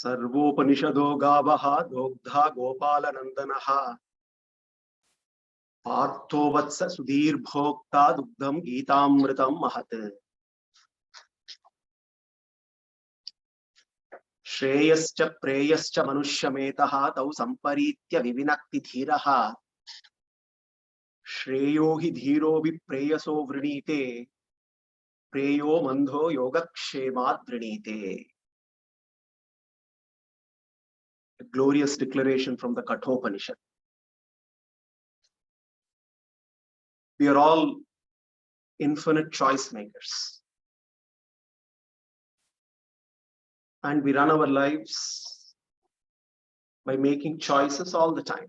Sarvopanishado gavaha dogdha gopalanandanaha Partho vatsa sudhir bhokta dugdham gitamritam mahat Shreyascha preyascha manushyametaha tau samparitya vivinakti dhiraha Shreyo hi dhiro vi preyaso vrinite Preyo mandho yogakshemat vrinite. A glorious declaration from the Kathopanishad. We are all infinite choice makers. And we run our lives by making choices all the time.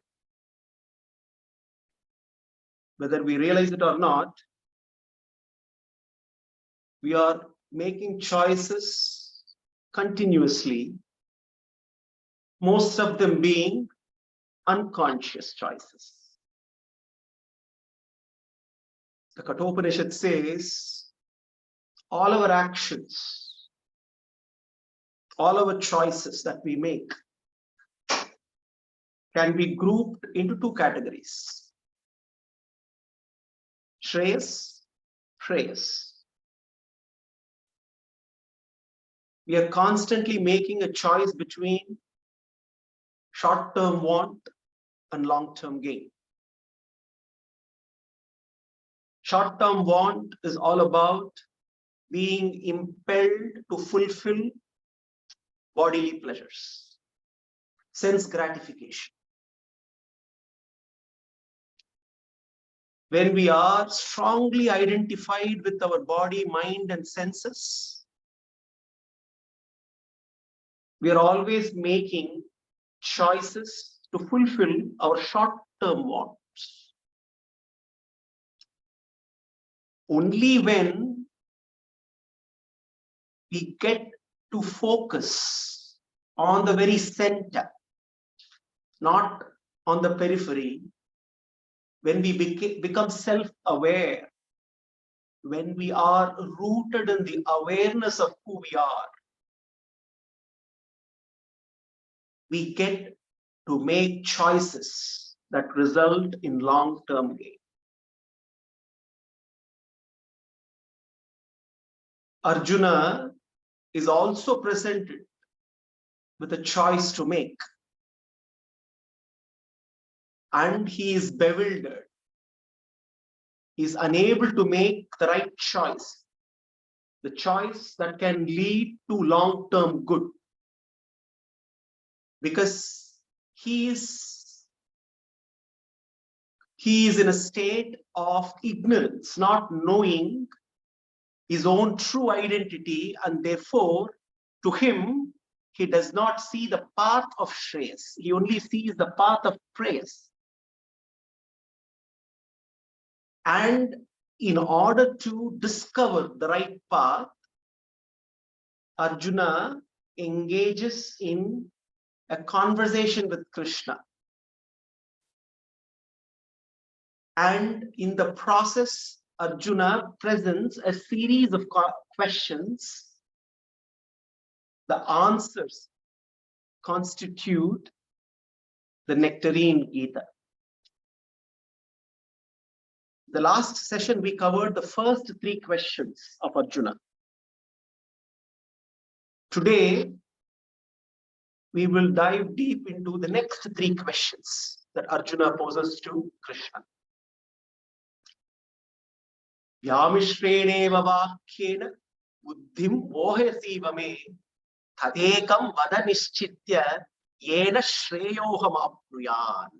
Whether we realize it or not, we are making choices continuously, most of them being unconscious choices. The Kathopanishad says all our actions, all our choices that we make can be grouped into two categories. Shreyas, Preyas. We are constantly making a choice between short-term want and long-term gain. Short-term want is all about being impelled to fulfill bodily pleasures, sense gratification. When we are strongly identified with our body, mind, and senses, we are always making choices to fulfill our short-term wants. Only when we get to focus on the very center, not on the periphery, when we become self-aware, when we are rooted in the awareness of who we are, we get to make choices that result in long-term gain. Arjuna is also presented with a choice to make. And he is bewildered. He is unable to make the right choice. The choice that can lead to long-term good. Because he is in a state of ignorance, not knowing his own true identity, and therefore, to him, he does not see the path of Shreyas. He only sees the path of Preyas. And in order to discover the right path, Arjuna engages in a conversation with Krishna. And in the process, Arjuna presents a series of questions. The answers constitute the nectarine Gita. The last session, we covered the first three questions of Arjuna. Today, we will dive deep into the next three questions that Arjuna poses to Krishna. Yamishreneva vakyena buddhim mohayasiva me tadekam vada nischitya yena shreyoham apnuyan.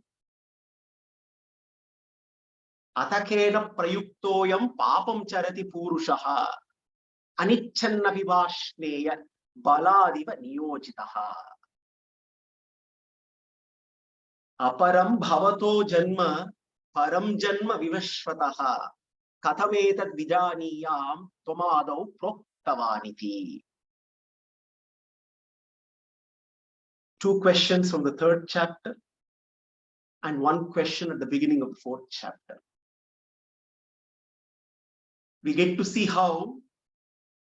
Atakena prayuktoyam papam charati purushaha anichanna vivashneya baladiva niyojitaha. Aparam bhavato janma param janma vivashvataha kathametat vijaniyam tomadau proktavaniti. Two questions from the third chapter and one question at the beginning of the fourth chapter. We get to see how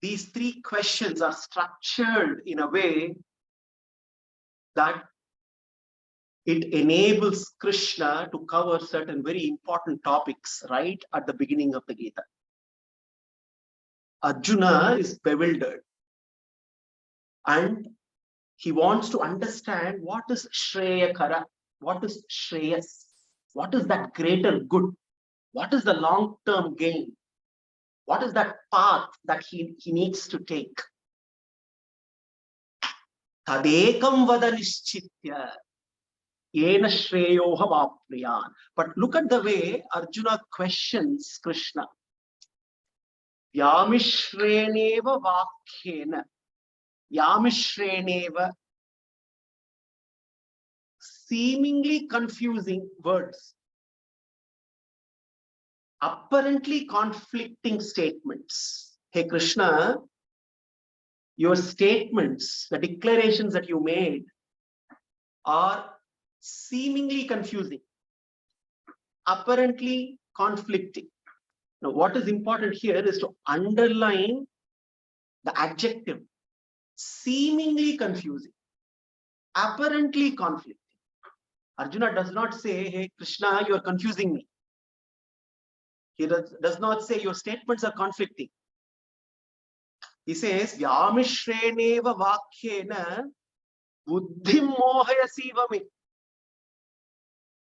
these three questions are structured in a way that it enables Krishna to cover certain very important topics right at the beginning of the Gita. Arjuna is bewildered and he wants to understand what is Shreyakara, what is Shreyas, what is that greater good, what is the long-term gain, what is that path that he needs to take. Tadekam vada nishchitya yena shreyoha vapniyan. But look at the way Arjuna questions Krishna. Vyamishreneva vakyena. Vyamishreneva. Seemingly confusing words. Apparently conflicting statements. Hey Krishna, your statements, the declarations that you made are seemingly confusing, apparently conflicting. Now, what is important here is to underline the adjective, seemingly confusing, apparently conflicting. Arjuna does not say, hey Krishna, you are confusing me. He does not say your statements are conflicting. He says, Vyamishreneva vakyena buddhim mohayasivame.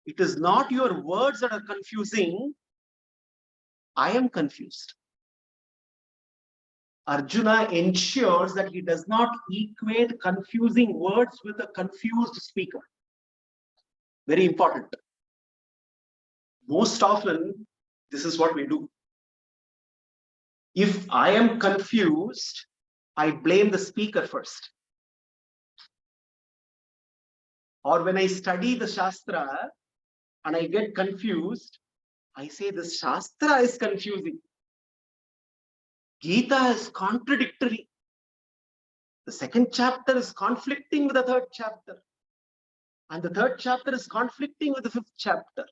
It is not your words that are confusing. I am confused. Arjuna ensures that he does not equate confusing words with a confused speaker. Very important. Most often, this is what we do. If I am confused, I blame the speaker first. Or when I study the Shastra and I get confused, I say the Shastra is confusing. Gita is contradictory. The second chapter is conflicting with the third chapter. And the third chapter is conflicting with the fifth chapter.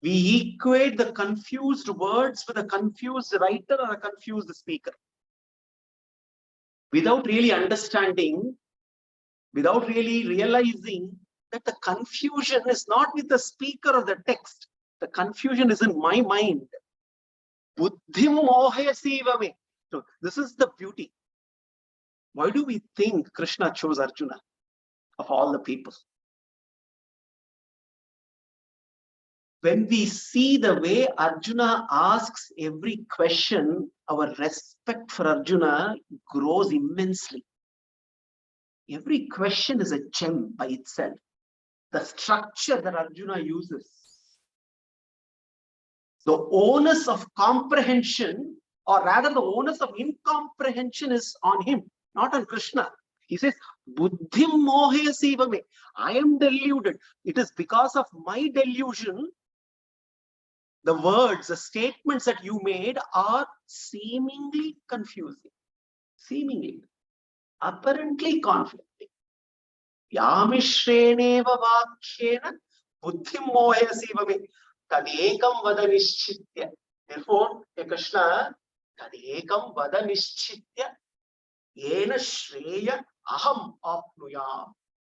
We equate the confused words with a confused writer or a confused speaker. Without really understanding, without really realizing that the confusion is not with the speaker or the text. The confusion is in my mind. Buddhim mohayasivame. So this is the beauty. Why do we think Krishna chose Arjuna of all the people? When we see the way Arjuna asks every question, our respect for Arjuna grows immensely. Every question is a gem by itself. The structure that Arjuna uses, the onus of comprehension, or rather the onus of incomprehension is on him, not on Krishna. He says, Buddhim mohayasivame. I am deluded. It is because of my delusion. The words, the statements that you made are seemingly confusing, seemingly, apparently conflicting. Yamishreneva vakyena buddhim mohayasivame tadekam vada nishchitya. Therefore, hey Krishna, tadekam vada nishchitya yena shreya aham apnuyam.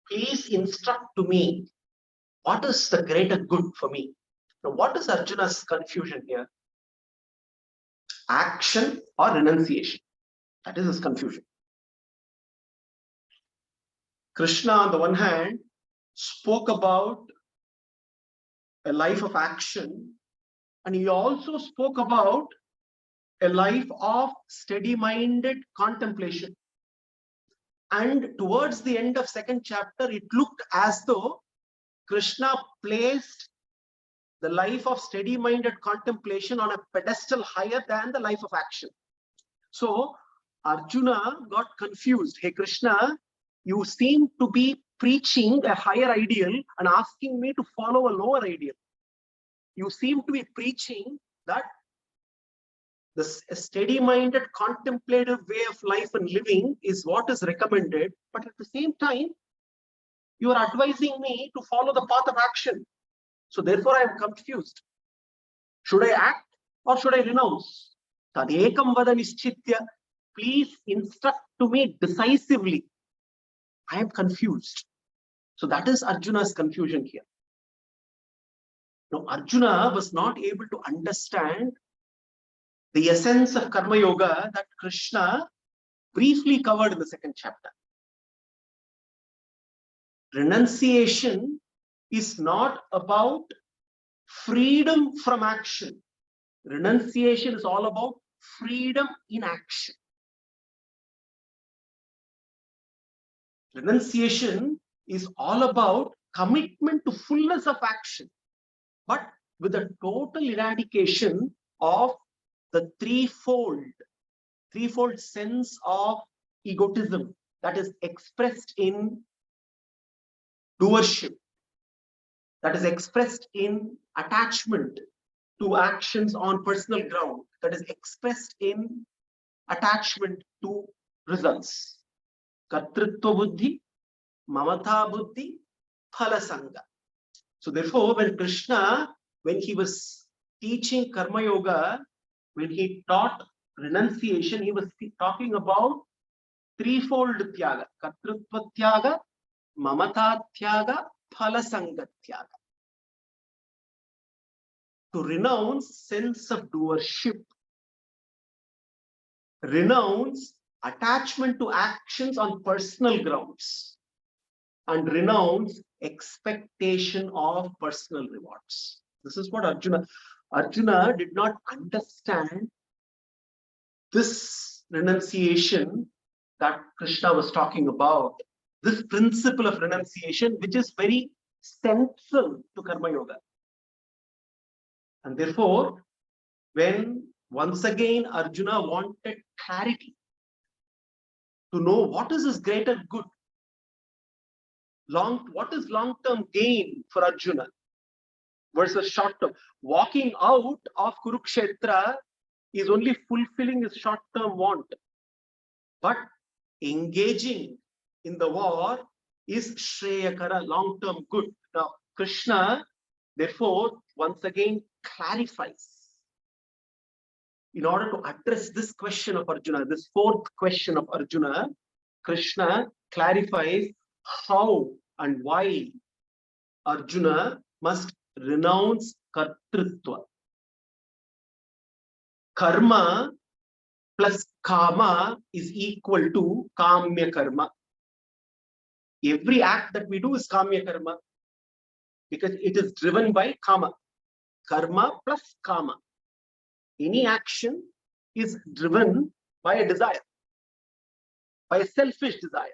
Please instruct to me what is the greater good for me. Now, what is Arjuna's confusion here? Action or renunciation? That is his confusion. Krishna, on the one hand, spoke about a life of action, and he also spoke about a life of steady-minded contemplation. And towards the end of second chapter, it looked as though Krishna placed the life of steady-minded contemplation on a pedestal higher than the life of action. So Arjuna got confused. Hey Krishna, you seem to be preaching a higher ideal and asking me to follow a lower ideal. You seem to be preaching that the steady-minded contemplative way of life and living is what is recommended, but at the same time, you are advising me to follow the path of action. So therefore, I am confused. Should I act or should I renounce? Tadekam vada nishchitya. Please instruct to me decisively. I am confused. So that is Arjuna's confusion here. Now, Arjuna was not able to understand the essence of Karma Yoga that Krishna briefly covered in the second chapter. Renunciation is not about freedom from action. Renunciation is all about freedom in action. Renunciation is all about commitment to fullness of action, but with a total eradication of the threefold sense of egotism that is expressed in doership, that is expressed in attachment to actions on personal ground, that is expressed in attachment to results. Kartritva buddhi, mamata buddhi, phala sanga. So therefore, when Krishna, when he was teaching Karma Yoga, when he taught renunciation, he was talking about threefold tyaga: kartrutva tyaga, mamata tyaga, phala sanga tyaga. To renounce sense of doership, renounce attachment to actions on personal grounds, and renounce expectation of personal rewards. This is what Arjuna did not understand this renunciation that Krishna was talking about, this principle of renunciation, which is very central to Karma Yoga. And therefore, when once again Arjuna wanted clarity to know what is his greater good, what is long-term gain for Arjuna versus short-term. Walking out of Kurukshetra is only fulfilling his short-term want. But engaging in the war is Shreyakara, long-term good. Now, Krishna, therefore, once again clarifies. In order to address this question of Arjuna, this fourth question of Arjuna, Krishna clarifies how and why Arjuna must renounce kartrutva. Karma plus kama is equal to kamya karma. Every act that we do is kamya karma because it is driven by kama. Karma plus kama. Any action is driven by a desire, by a selfish desire.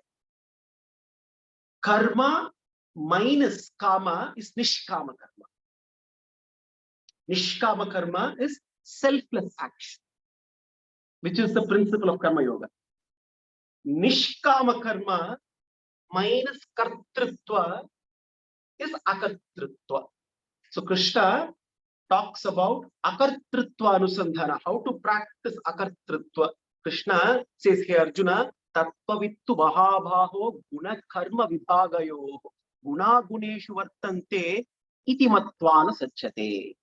Karma minus kama is nishkama karma. Nishkama karma is selfless action, which is the principle of Karma Yoga. Nishkama karma minus kartrutva is akartrutva. So Krishna talks about akartrutva anusandhana, how to practice akartrutva. Krishna says here, Arjuna, tattvavittu mahabhaho guna karma vibhagayo guna guneshu vartante iti mattvana sachyate.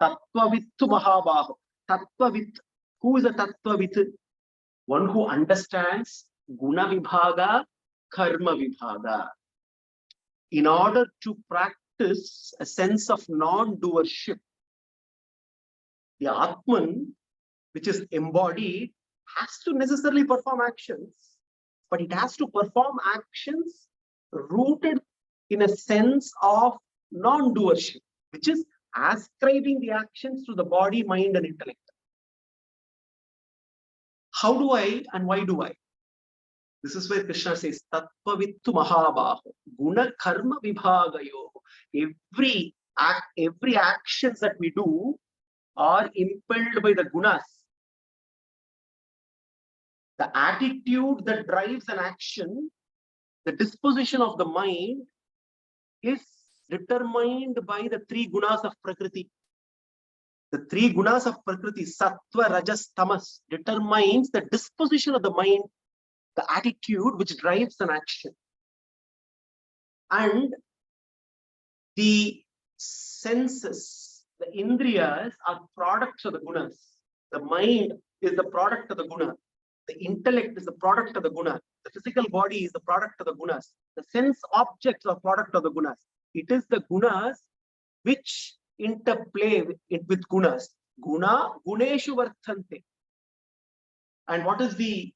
Tattvavittu mahabhaho. Tattvavit. Who is a tattvavit? One who understands guna vibhaga, karma vibhaga. In order to practice a sense of non-doership, the Atman, which is embodied, has to necessarily perform actions, but it has to perform actions rooted in a sense of non-doership, which is ascribing the actions to the body, mind, and intellect. How do I and why do I? This is where Krishna says, Tattvavittu mahabhaho, guna karma vibhagayo. Every actions that we do are impelled by the gunas. The attitude that drives an action, the disposition of the mind, is determined by the three gunas of Prakriti. The three gunas of Prakriti, Sattva, Rajas, Tamas, determines the disposition of the mind, the attitude which drives an action. And the senses, the indriyas, are products of the gunas. The mind is the product of the guna. The intellect is the product of the guna. The physical body is the product of the gunas. The sense objects are product of the gunas. It is the gunas which interplay with gunas. Guna, guneshu varthante. And what is the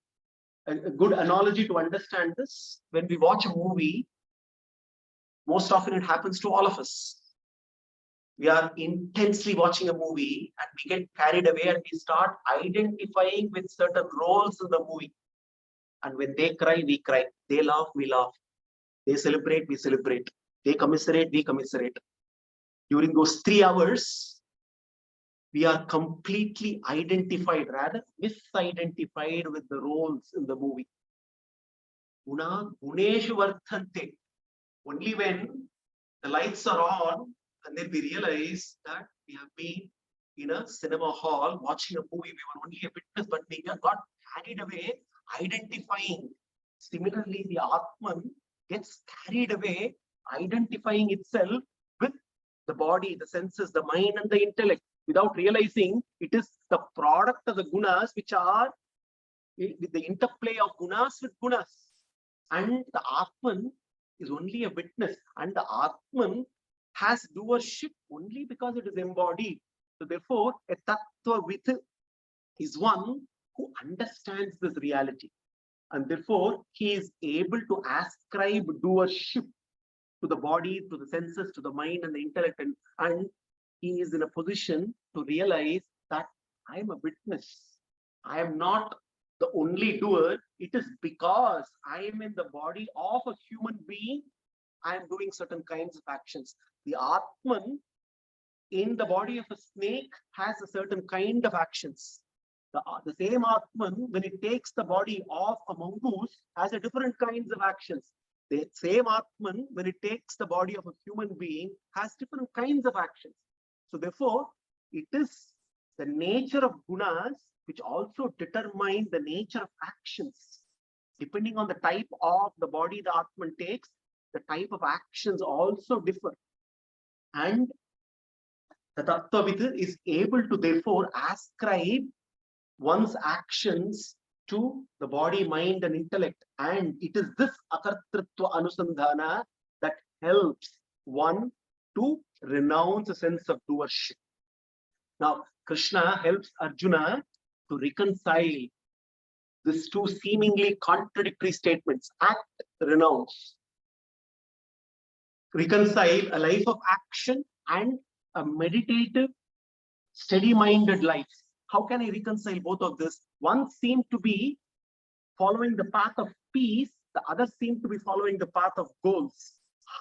a good analogy to understand this? When we watch a movie, most often it happens to all of us. We are intensely watching a movie and we get carried away and we start identifying with certain roles in the movie. And when they cry, we cry. They laugh, we laugh. They celebrate, we celebrate. They commiserate, we commiserate. During those 3 hours, we are completely identified, rather misidentified with the roles in the movie. Guna, guneshu varthante. Only when the lights are on, and then we realize that we have been in a cinema hall watching a movie. We were only a witness, but we got carried away identifying. Similarly, the Atman gets carried away identifying itself with the body, the senses, the mind, and the intellect, without realizing it is the product of the gunas, which are the interplay of gunas with gunas. And the Atman is only a witness, and the Atman has doership only because it is embodied. So therefore, a tattva-vid is one who understands this reality. And therefore, he is able to ascribe doership to the body, to the senses, to the mind and the intellect. And he is in a position to realize that I am a witness. I am not the only doer. It is because I am in the body of a human being, I am doing certain kinds of actions. The Atman in the body of a snake has a certain kind of actions. The same Atman, when it takes the body of a mongoose, has a different kinds of actions. The same Atman, when it takes the body of a human being, has different kinds of actions. So therefore, it is the nature of gunas which also determine the nature of actions. Depending on the type of the body the Atman takes, the type of actions also differ. And the Tattva-vid is able to therefore ascribe one's actions to the body, mind, and intellect. And it is this akartritva anusandhana that helps one to renounce a sense of doership. Now, Krishna helps Arjuna to reconcile these two seemingly contradictory statements: act, renounce. Reconcile a life of action and a meditative, steady-minded life. How can I reconcile both of this? One seemed to be following the path of peace, the other seemed to be following the path of goals.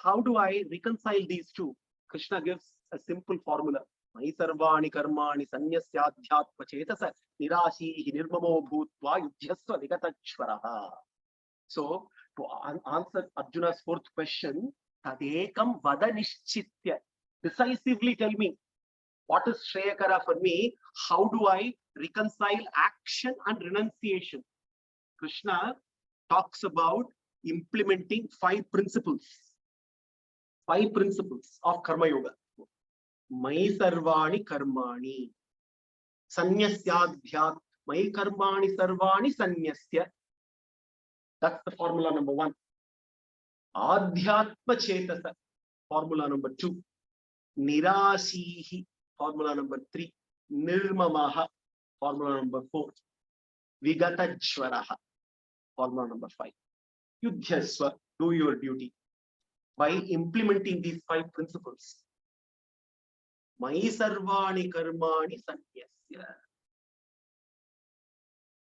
How do I reconcile these two? Krishna gives a simple formula. Mai sarvani karmani sanyasyadhyatma chetasa nirashihi nirmamo bhutva yudhyasva vigatachvaraha. So, to answer Arjuna's fourth question, tadekam vada nishchitya. Decisively tell me, what is Shreyakara for me? How do I reconcile action and renunciation? Krishna talks about implementing 5 principles. 5 principles of Karma Yoga. Mai sarvani karmani. Sanyasyadhyat. Mai karmani sarvani sanyasya. That's the formula number 1. Adhyatma chetasa. Formula number 2. Nirashihi. Formula number 3. Nirmamaha. Formula number 4. Vigatachvaraha. Formula number 5. Yudhyasva. Do your duty. By implementing these 5 principles. Mai sarvani karmani sanyasya.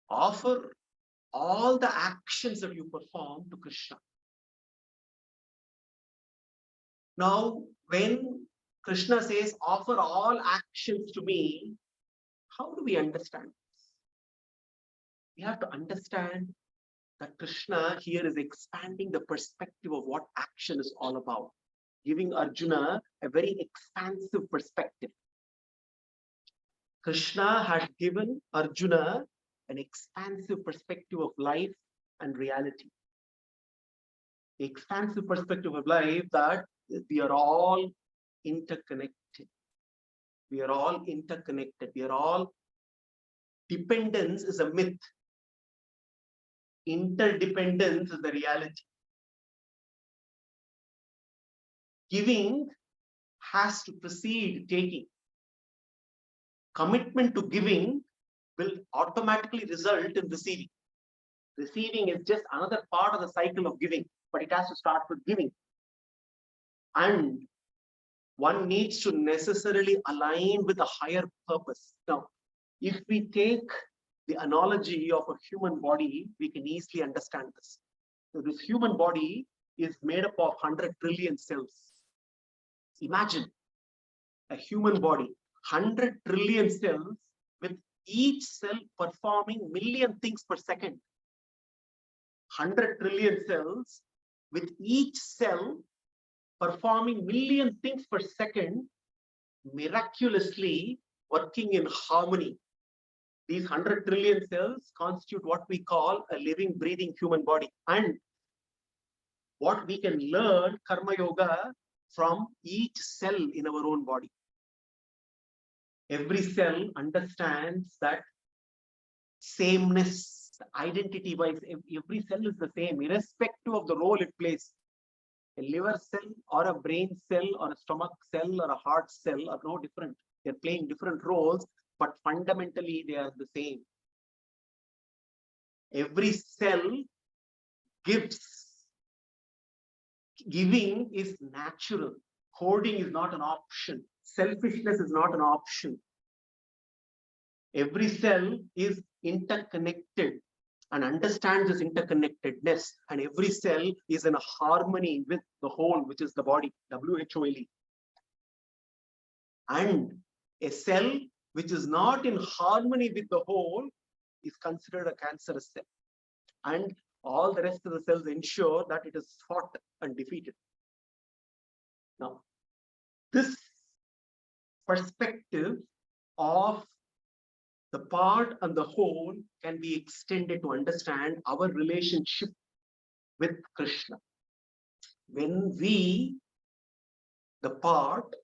Offer all the actions that you perform to Krishna. Now, when Krishna says, offer all actions to me, how do we understand this? We have to understand that Krishna here is expanding the perspective of what action is all about, giving Arjuna a very expansive perspective. Krishna had given Arjuna an expansive perspective of life and reality. The expansive perspective of life that we are all interconnected. We are all interconnected. We are all, dependence is a myth. Interdependence is the reality. Giving has to precede taking. Commitment to giving will automatically result in receiving. Receiving is just another part of the cycle of giving, but it has to start with giving. And one needs to necessarily align with a higher purpose. Now, if we take the analogy of a human body, we can easily understand this. So this human body is made up of 100 trillion cells. Imagine a human body, 100 trillion cells, with each cell performing million things per second. 100 trillion cells with each cell performing million things per second, miraculously working in harmony. These 100 trillion cells constitute what we call a living, breathing human body. And what we can learn karma yoga from each cell in our own body. Every cell understands that sameness, identity wise, every cell is the same, irrespective of the role it plays. A liver cell or a brain cell or a stomach cell or a heart cell are no different. They're playing different roles, but fundamentally they are the same. Every cell gives. Giving is natural. Hoarding is not an option. Selfishness is not an option. Every cell is interconnected and understands this interconnectedness, and every cell is in a harmony with the whole, which is the body, WHOLE. And a cell which is not in harmony with the whole is considered a cancerous cell. And all the rest of the cells ensure that it is fought and defeated. Now, this perspective of the part and the whole can be extended to understand our relationship with Krishna. When we, the part,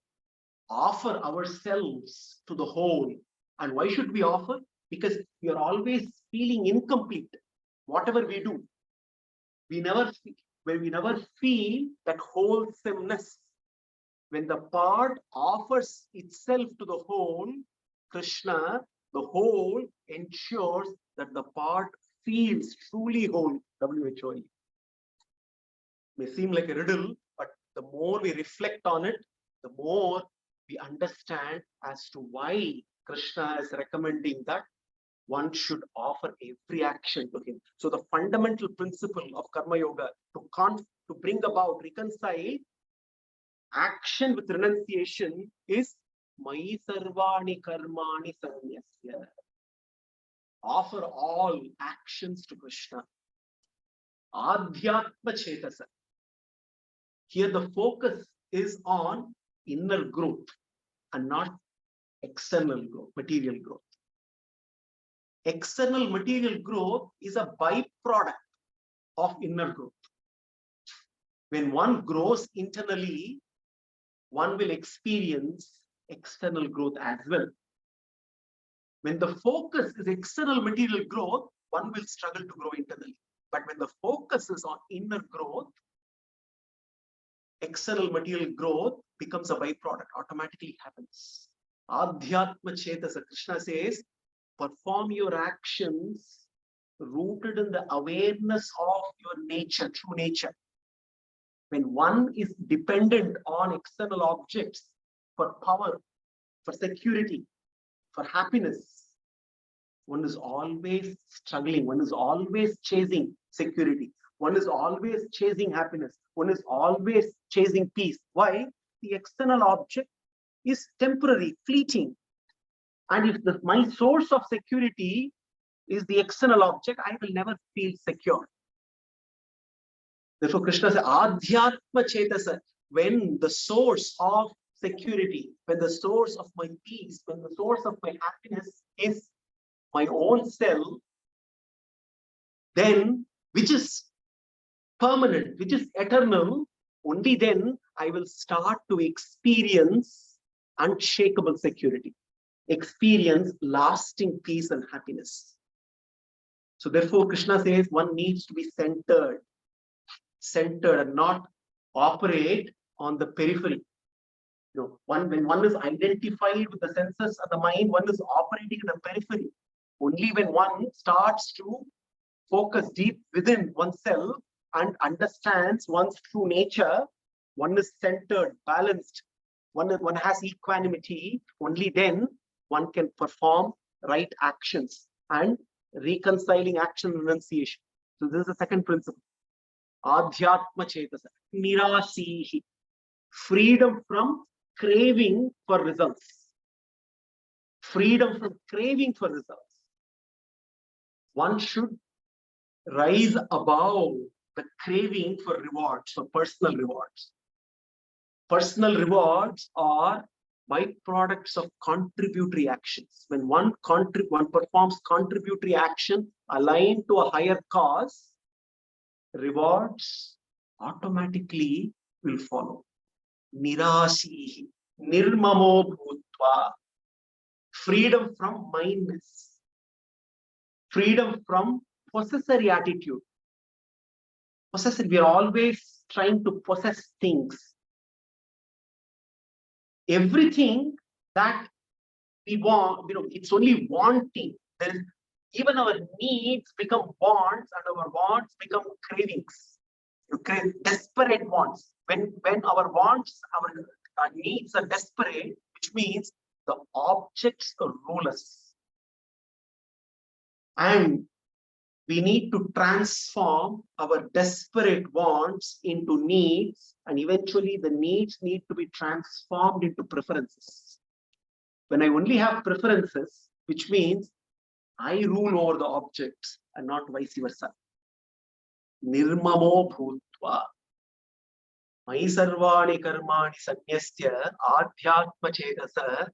offer ourselves to the whole, and why should we offer? Because we are always feeling incomplete. Whatever we do, we never feel that wholesomeness. When the part offers itself to the whole, Krishna, the whole ensures that the part feels truly whole, WHOE. May seem like a riddle, but the more we reflect on it, the more we understand as to why Krishna is recommending that one should offer every action to him. So the fundamental principle of karma yoga to bring about, reconcile action with renunciation is Mai sarvani karmani sanyasya. Offer all actions to Krishna. Adhyatma chetasa. Here the focus is on inner growth and not external growth, material growth. External material growth is a byproduct of inner growth. When one grows internally, one will experience external growth as well. When the focus is external material growth, one will struggle to grow internally. But when the focus is on inner growth, external material growth becomes a byproduct, automatically happens. Adhyatma chetasa, Krishna says, perform your actions rooted in the awareness of your nature, true nature. When one is dependent on external objects for power, for security, for happiness, one is always struggling, one is always chasing security, one is always chasing happiness, one is always chasing peace. Why? The external object is temporary, fleeting. And if my source of security is the external object, I will never feel secure. Therefore, Krishna says, Adhyatma chetasa, when the source of security, when the source of my peace, when the source of my happiness is my own self, then, which is permanent, which is eternal, only then I will start to experience unshakable security, experience lasting peace and happiness. So therefore, Krishna says one needs to be centered and not operate on the periphery. When one is identified with the senses of the mind, one is operating in the periphery. Only when one starts to focus deep within oneself and understands one's true nature, one is centered, balanced, one has equanimity, only then one can perform right actions and reconciling action renunciation. So this is the second principle. Adhyatma chetasa, nirasihi, freedom from craving for results. Freedom from craving for results. One should rise above the craving for rewards, for personal rewards. Personal rewards are byproducts of contributory actions. When one performs contributory action aligned to a higher cause, rewards automatically will follow. Nirasihi, nirmamo bhutva, freedom from mindness, freedom from possessory attitude. Possessory, we are always trying to possess things. Everything that we want, it's only wanting. Even our needs become wants, and our wants become cravings. You crave desperate wants. When our wants, our needs are desperate, which means the objects rule us. And we need to transform our desperate wants into needs, and eventually the needs need to be transformed into preferences. When I only have preferences, which means I rule over the objects and not vice versa. Nirmamo bhutva, mai sarvani karmani sanyasya adhyatma chetasa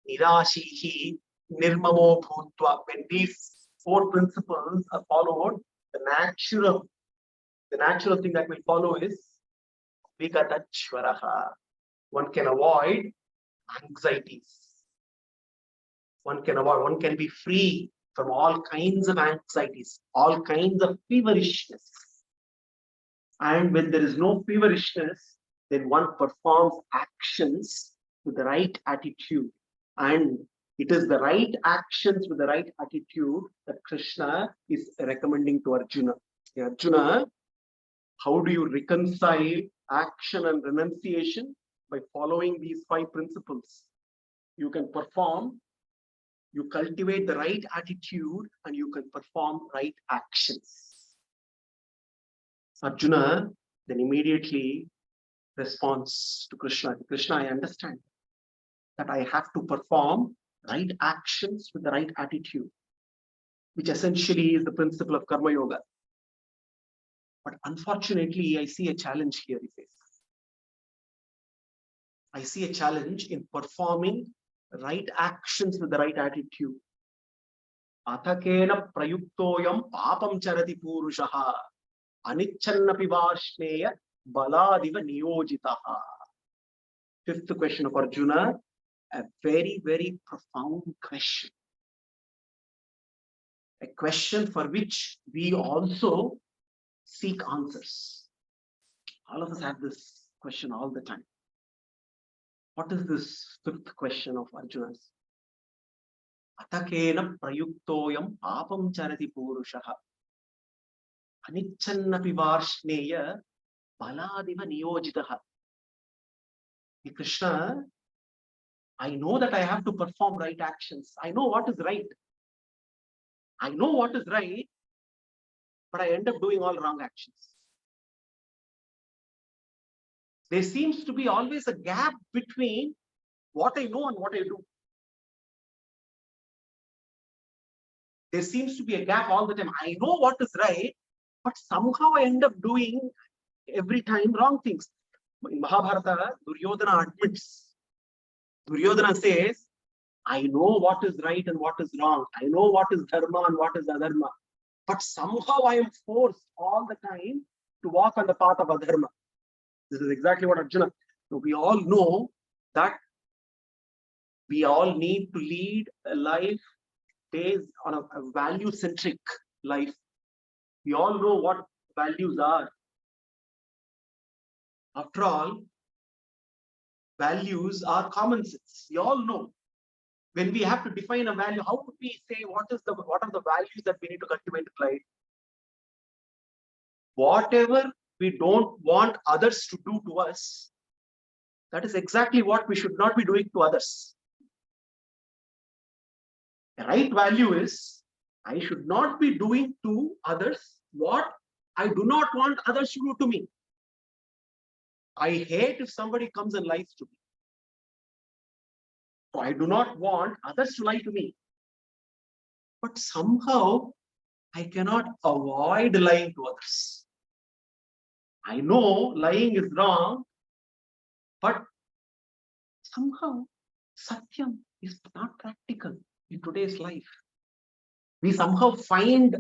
nirashihi nirmamo bhutva. When these four principles are followed, the natural thing that will follow is vigatachvaraha. One can avoid anxieties. One can be free from all kinds of anxieties, all kinds of feverishness. And when there is no feverishness, then one performs actions with the right attitude. And it is the right actions with the right attitude that Krishna is recommending to Arjuna. Arjuna, how do you reconcile action and renunciation? By following these 5 principles. You can perform, you cultivate the right attitude, and you can perform right actions. Arjuna then immediately responds to Krishna. Krishna, I understand that I have to perform right actions with the right attitude, which essentially is the principle of Karma Yoga. But unfortunately, I see a challenge here, he says. I see a challenge in performing right actions with the right attitude. Athakena prayuktoyam papam charati purushaha anichannapi varshneya baladiva niyojitaha. 5th question of Arjuna, a very, very profound question. A question for which we also seek answers. All of us have this question all the time. What is this 5th question of Arjuna's? Atakena prayuktoyam papam charati purushaha anichannapi varshneya baladiva niyojitaha. Krishna, I know that I have to perform right actions. I know what is right. I know what is right, but I end up doing all wrong actions. There seems to be always a gap between what I know and what I do. There seems to be a gap all the time. I know what is right, but somehow I end up doing every time wrong things. In Mahabharata, Duryodhana admits. Duryodhana says, I know what is right and what is wrong. I know what is dharma and what is adharma. But somehow I am forced all the time to walk on the path of adharma. This is exactly what Arjuna. So we all know that we all need to lead a life based on a value-centric life. We all know what values are. After all, values are common sense. We all know. When we have to define a value, how would we say what are the values that we need to cultivate in life? Whatever we don't want others to do to us, that is exactly what we should not be doing to others. The right value is, I should not be doing to others what I do not want others to do to me. I hate if somebody comes and lies to me. So I do not want others to lie to me. But somehow I cannot avoid lying to others. I know lying is wrong, but somehow Satyam is not practical in today's life. We somehow find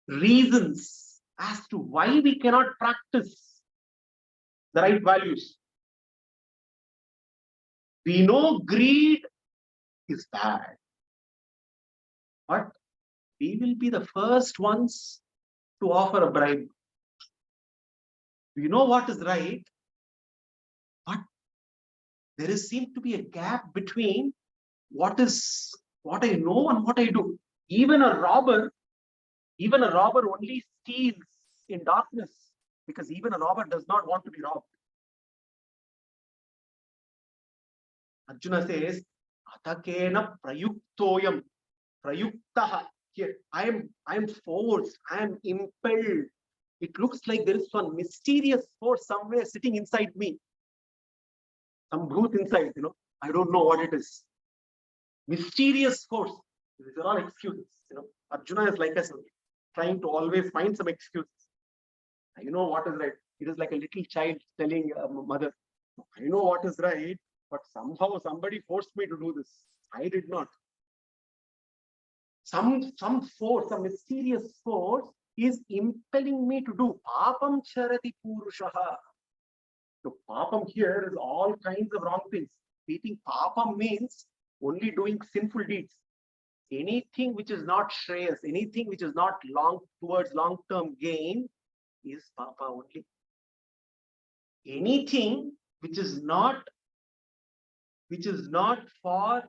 reasons as to why we cannot practice the right values. We know greed is bad, but we will be the first ones to offer a bribe. We know what is right, but there seems to be a gap between what I know and what I do. Even a robber only steals in darkness, because even a robber does not want to be robbed. Arjuna says, Atakena prayuktoyam. Prayuktaha. Here, I am forced, I am impelled. It looks like there is one mysterious force somewhere sitting inside me. Some booth inside, I don't know what it is. Mysterious force. These are all excuses. Arjuna is like us, trying to always find some excuses. I know what is right. It is like a little child telling a mother, I know what is right, but somehow somebody forced me to do this. I did not. Some force, some mysterious force is impelling me to do. Papam charati purushaha. So papam here is all kinds of wrong things. We think papam means only doing sinful deeds. Anything which is not shreyas, anything which is not towards long-term gain is papa only. Anything which is not for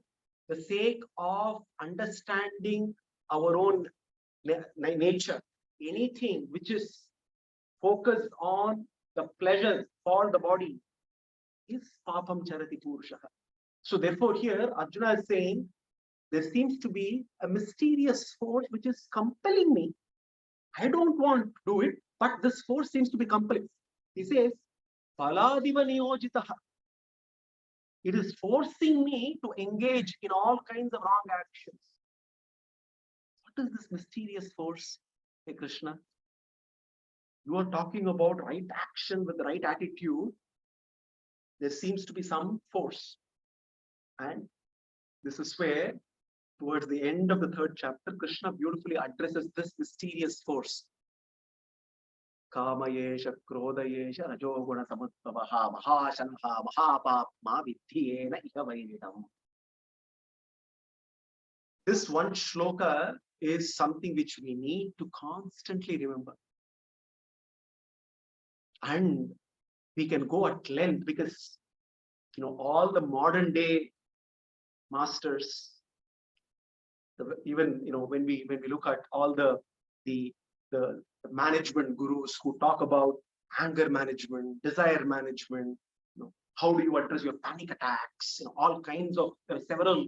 the sake of understanding our own nature, anything which is focused on the pleasures for the body is papam charati purushaha. So therefore here Arjuna is saying there seems to be a mysterious force which is compelling me. I don't want to do it, but this force seems to be compelling. He says, Paladiva niyojitaha. It is forcing me to engage in all kinds of wrong actions. What is this mysterious force, hey Krishna? You are talking about right action with the right attitude. There seems to be some force. And this is where, towards the end of the 3rd chapter, Krishna beautifully addresses this mysterious force. Kamayesha, Krodayesha, Rajoguna Samudbhavaha, Mahashanaha, Mahapapma Vidhyena Ikavainidam. This one shloka is something which we need to constantly remember. And we can go at length because, all the modern day masters, even, when we look at all the management gurus who talk about anger management, desire management, how do you address your panic attacks, all kinds of, there are several,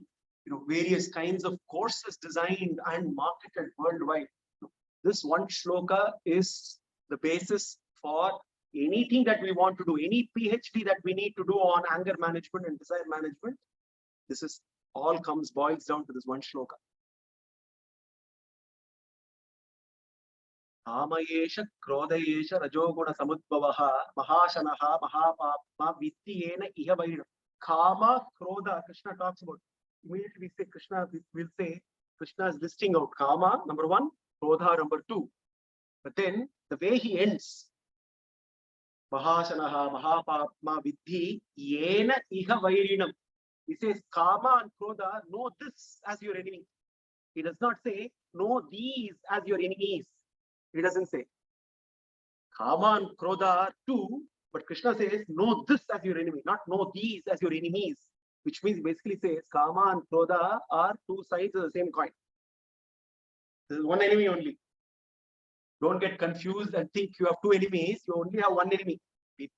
various kinds of courses designed and marketed worldwide. This one shloka is the basis for anything that we want to do, any PhD that we need to do on anger management and desire management. This is all boils down to this one shloka. Kamayesha, Krodayesha, Rajoguna Samudbhavaha, Mahashanaha, Mahapapma Vidhyena Ihavaidam. Kama, Krodha, Krishna talks about. Immediately we say Krishna, we'll say Krishna is listing out Kama, number 1, Krodha, number 2. But then the way he ends, Mahashanaha, Mahapapma Vidhi, Yena Ihavaidam. He says Kama and Krodha, know this as your enemy. He does not say know these as your enemies. He doesn't say. Kama and Krodha are two, but Krishna says, know this as your enemy, not know these as your enemies. Which means basically says Kama and Krodha are two sides of the same coin. This is one enemy only. Don't get confused and think you have two enemies. You only have one enemy. The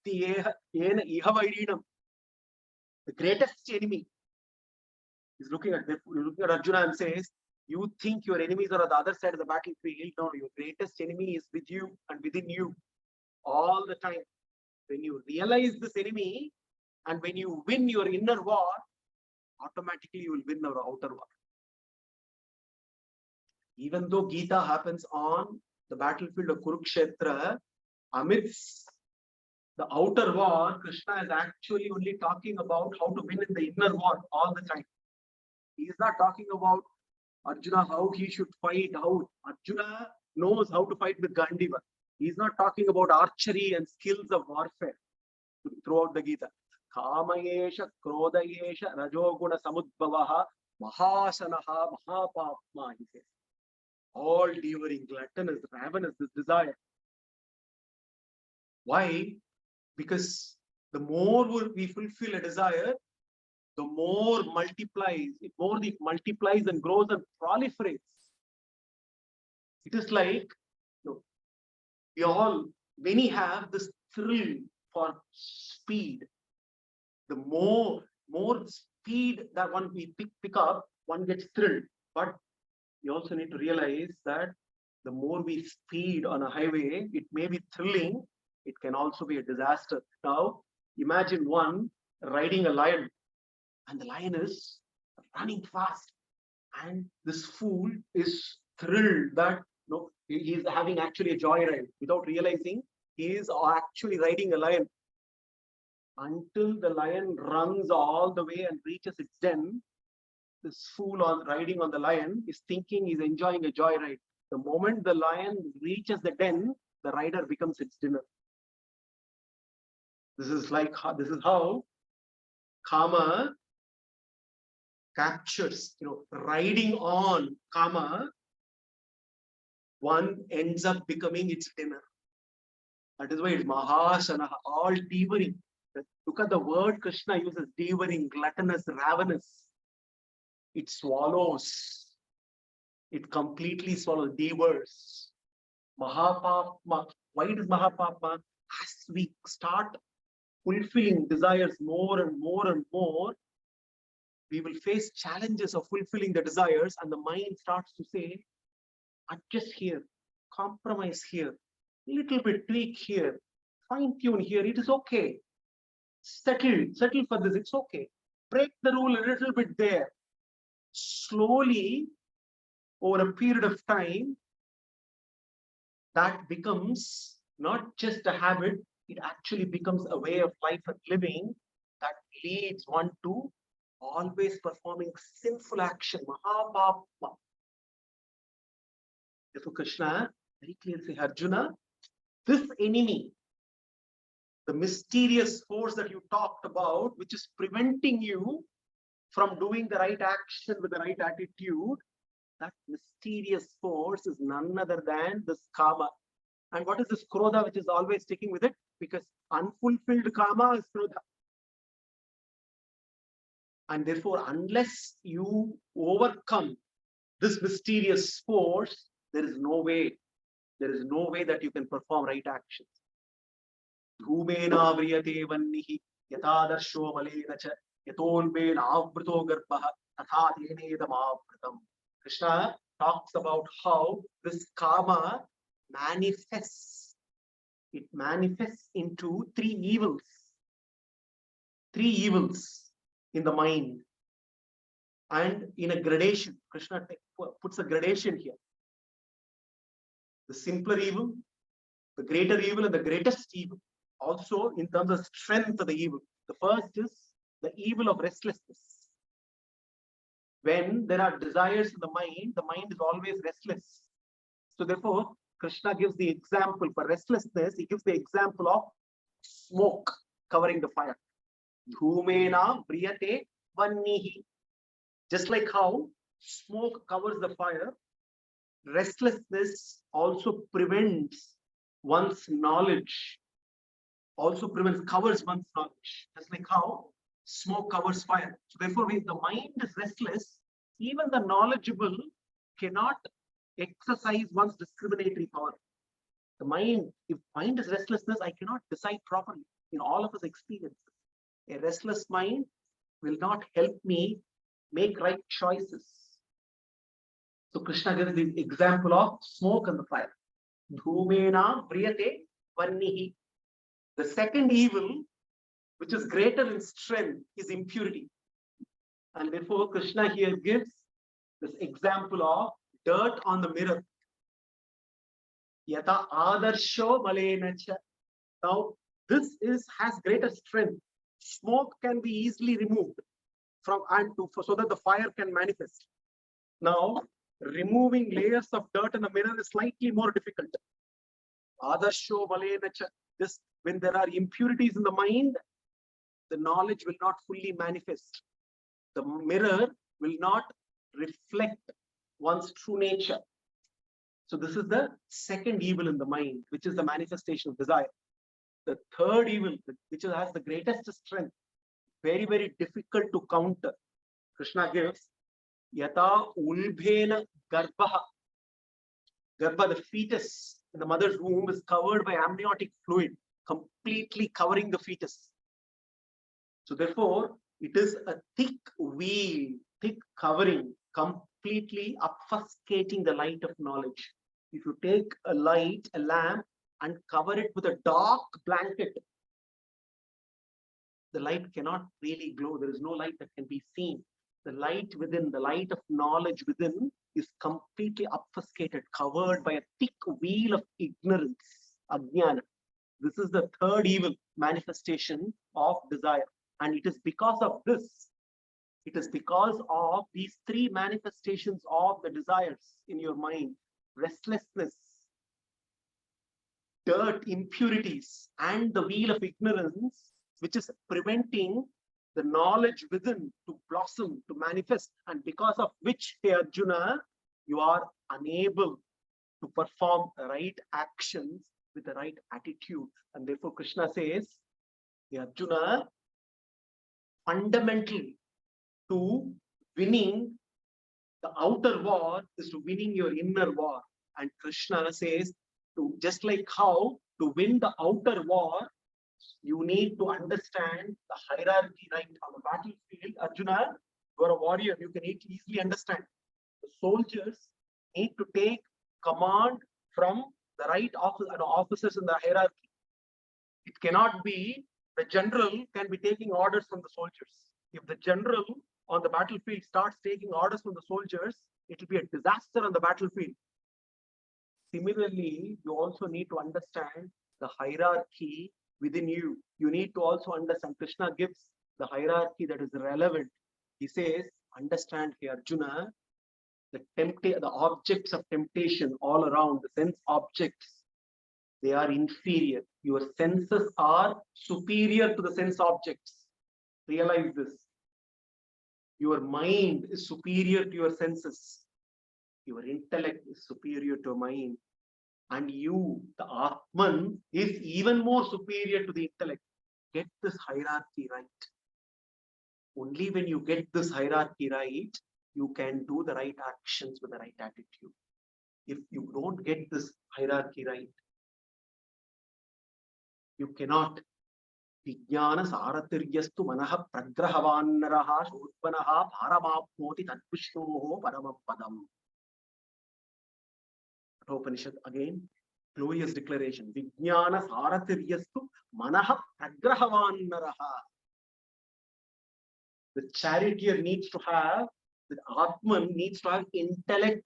greatest enemy is looking at Arjuna and says, you think your enemies are on the other side of the battlefield. No, your greatest enemy is with you and within you all the time. When you realize this enemy and when you win your inner war, automatically you will win our outer war. Even though Gita happens on the battlefield of Kurukshetra, amidst the outer war, Krishna is actually only talking about how to win in the inner war all the time. He is not talking about Arjuna, how he should fight, how Arjuna knows how to fight with Gandiva. He is not talking about archery and skills of warfare throughout the Gita. Kamayesha, Krodayesha, Rajoguna Samudbhavaha, Mahasanaha, Mahapapma, he says. All devouring, gluttonous, ravenous, this desire. Why? Because the more we fulfill a desire, the more it multiplies and grows and proliferates. It is like, many have this thrill for speed. The more speed that we pick up, one gets thrilled. But you also need to realize that the more we speed on a highway, it may be thrilling, it can also be a disaster. Now, imagine one riding a lion, and the lion is running fast, and this fool is thrilled that he is having actually a joyride without realizing he is actually riding a lion. Until the lion runs all the way and reaches its den, this fool riding on the lion is thinking he's enjoying a joyride. The moment the lion reaches the den, the rider becomes its dinner. This is how Kama captures, riding on Kama, one ends up becoming its dinner. That is why it's Mahasana, all devouring. Look at the word Krishna uses, devouring, gluttonous, ravenous. It swallows. It completely swallows, devours. Mahapapma. Why it is Mahapapma? As we start fulfilling desires more and more and more, we will face challenges of fulfilling the desires, and the mind starts to say, adjust here, compromise here, little bit tweak here, fine tune here, it is okay. Settle for this, it's okay. Break the rule a little bit there. Slowly, over a period of time, that becomes not just a habit, it actually becomes a way of life and living that leads one to always performing sinful action. Mahapapma. Therefore, Krishna very clearly says, Arjuna, this enemy, the mysterious force that you talked about, which is preventing you from doing the right action with the right attitude, that mysterious force is none other than this Kama. And what is this Krodha, which is always sticking with it? Because unfulfilled Kama is Krodha. And therefore, unless you overcome this mysterious force, there is no way that you can perform right actions. Dhumena vriyate vannihi yatadarsho malena cha yatolbena avruto garbha tatha denedam avrutam. Krishna talks about how this Kama manifests. It manifests into three evils in the mind, and in a gradation. Krishna puts a gradation here. The simpler evil, the greater evil, and the greatest evil. Also, in terms of strength of the evil. The first is the evil of restlessness. When there are desires in the mind is always restless. So therefore, Krishna gives the example for restlessness. He gives the example of smoke covering the fire. Dhumena vriyate vannihi. Just like how smoke covers the fire, restlessness also prevents one's knowledge, covers one's knowledge, just like how smoke covers fire. So therefore, if the mind is restless, even the knowledgeable cannot exercise one's discriminatory power. The mind, if mind is restlessness, I cannot decide properly in all of us experiences. A restless mind will not help me make right choices. So Krishna gives the example of smoke and the fire. Dhumena priyate varnihi. The second evil, which is greater in strength, is impurity. And therefore, Krishna here gives this example of dirt on the mirror. Yata adarsho malenacha. Now, this has greater strength. Smoke can be easily removed from so that the fire can manifest. Now, removing layers of dirt in the mirror is slightly more difficult. Adarsho malenacha. This, when there are impurities in the mind, the knowledge will not fully manifest. The mirror will not reflect one's true nature. So this is the second evil in the mind, which is the manifestation of desire. The third evil, which has the greatest strength, very, very difficult to counter. Krishna gives, Yata ulbhena garbha. Garbha, the fetus in the mother's womb, is covered by amniotic fluid, completely covering the fetus. So therefore, it is a thick veil, thick covering, completely obfuscating the light of knowledge. If you take a lamp, and cover it with a dark blanket, the light cannot really glow. There is no light that can be seen. The light within, the light of knowledge within, is completely obfuscated, covered by a thick veil of ignorance, ajnana. This is the third evil manifestation of desire. And it is because of this, it is because of these three manifestations of the desires in your mind: restlessness, dirt, impurities, and the wheel of ignorance, which is preventing the knowledge within to blossom, to manifest, and because of which, hey Arjuna, you are unable to perform the right actions with the right attitude. And therefore Krishna says, hey Arjuna, fundamental to winning the outer war is to winning your inner war. And Krishna says, just like how to win the outer war, you need to understand the hierarchy right on the battlefield. Arjuna, you are a warrior, you can easily understand. The soldiers need to take command from the right officers in the hierarchy. It cannot be the general can be taking orders from the soldiers. If the general on the battlefield starts taking orders from the soldiers, it will be a disaster on the battlefield. Similarly, you also need to understand the hierarchy within you. You need to also understand. Krishna gives the hierarchy that is relevant. He says, understand here, Arjuna, the objects of temptation all around, the sense objects, they are inferior. Your senses are superior to the sense objects. Realize this. Your mind is superior to your senses. Your intellect is superior to mind. And you, the Atman, is even more superior to the intellect. Get this hierarchy right. Only when you get this hierarchy right, you can do the right actions with the right attitude. If you don't get this hierarchy right, you cannot. Vijnana saratiryastu manaha pragrahavaannaraha shodvanaha bharamapnoti tadvishnoho paramam padam. Upanishad again, glorious declaration. Vijnana saratiryastu manaha pragrahavaannaraha. The charioteer needs to have, the Atman needs to have intellect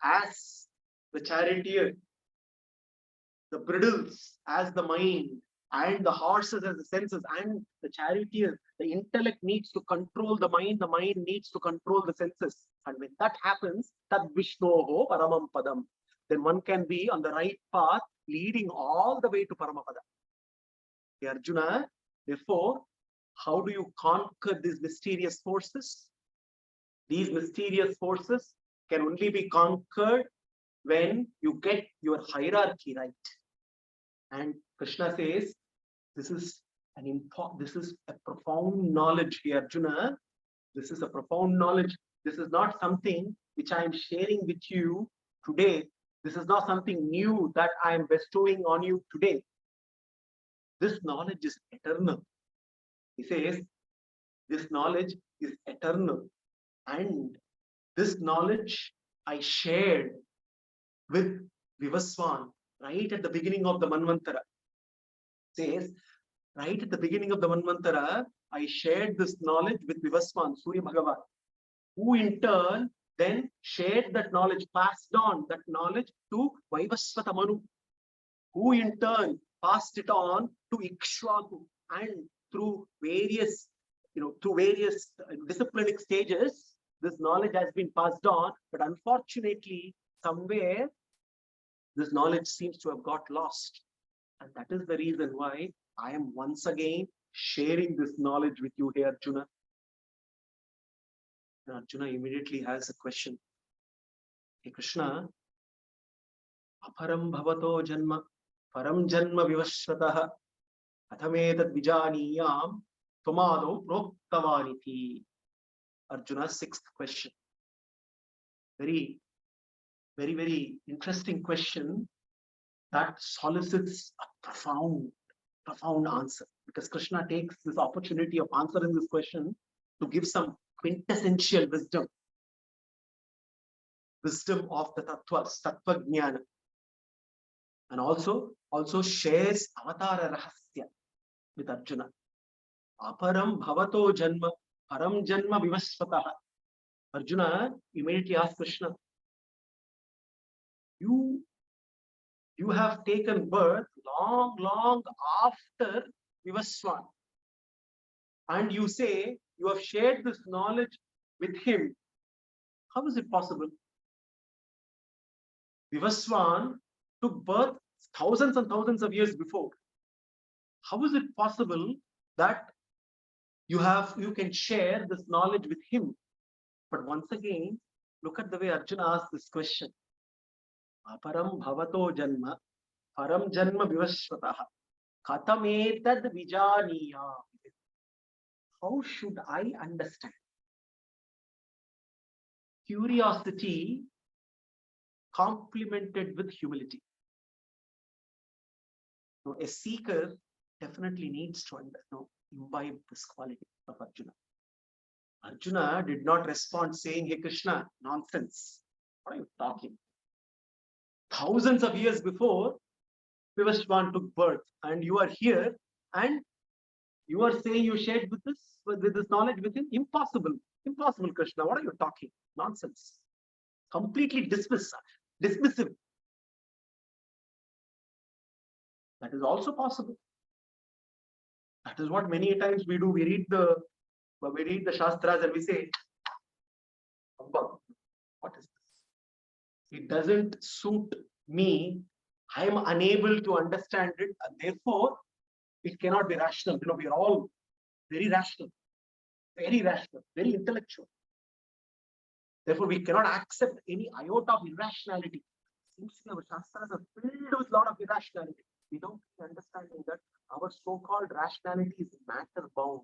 as the charioteer, the bridles as the mind, and the horses as the senses, and the charioteer, the intellect needs to control the mind needs to control the senses. And when that happens, tad vishnoho paramam padam, then one can be on the right path, leading all the way to Paramapada. Hey Arjuna, therefore, how do you conquer these mysterious forces? These mysterious forces can only be conquered when you get your hierarchy right. And Krishna says, this is a profound knowledge here, Arjuna. This is a profound knowledge. This is not something which I am sharing with you today. This is not something new that I am bestowing on you today. This knowledge is eternal. He says, this knowledge is eternal. And this knowledge I shared with Vivaswan right at the beginning of the Manvantara. Says, right at the beginning of the Manvantara, I shared this knowledge with Vivaswan, Surya Bhagavan, who in turn then shared that knowledge, passed on that knowledge to Vaivasvata Manu, who in turn passed it on to Ikshvaku, and through various disciplinic stages, this knowledge has been passed on, but unfortunately, somewhere this knowledge seems to have got lost. And that is the reason why I am once again sharing this knowledge with you here, Arjuna. And Arjuna immediately has a question. Hey Krishna, aparam bhavato janma, param janma vivashvatah, athametad vijaniyam, tomado proktavaniti. Arjuna's sixth question. Very, very, very interesting question that solicits a profound answer, because Krishna takes this opportunity of answering this question to give some quintessential wisdom of the tattvas, tattva jnana, and also shares avatara rahasya with Arjuna. Aparam bhavato janma, param janma vivasvatah. Arjuna immediately asks Krishna, you have taken birth long after Vivaswan, and you say you have shared this knowledge with him. How is it possible? Vivaswan took birth thousands and thousands of years before. How is it possible that you can share this knowledge with him? But once again, look at the way Arjuna asks this question. Aparam bhavato janma, param janma vivasvatah, katametad vijaniya. How should I understand? Curiosity complemented with humility. Now, a seeker definitely needs to imbibe this quality of Arjuna. Arjuna did not respond saying, hey Krishna, nonsense. What are you talking? Thousands of years before Vivaswan took birth, and you are here, and you are saying you shared with this knowledge with him? Impossible, Krishna. What are you talking? Nonsense. Completely dismissive. That is also possible. That is what many times we do. We read the Shastras and we say, what is this? It doesn't suit me. I am unable to understand it, and therefore it cannot be rational. We are all very rational, very intellectual. Therefore, we cannot accept any iota of irrationality. Seems to me our Shastras are filled with a lot of irrationality. We don't understanding that our so-called rationality is matter-bound.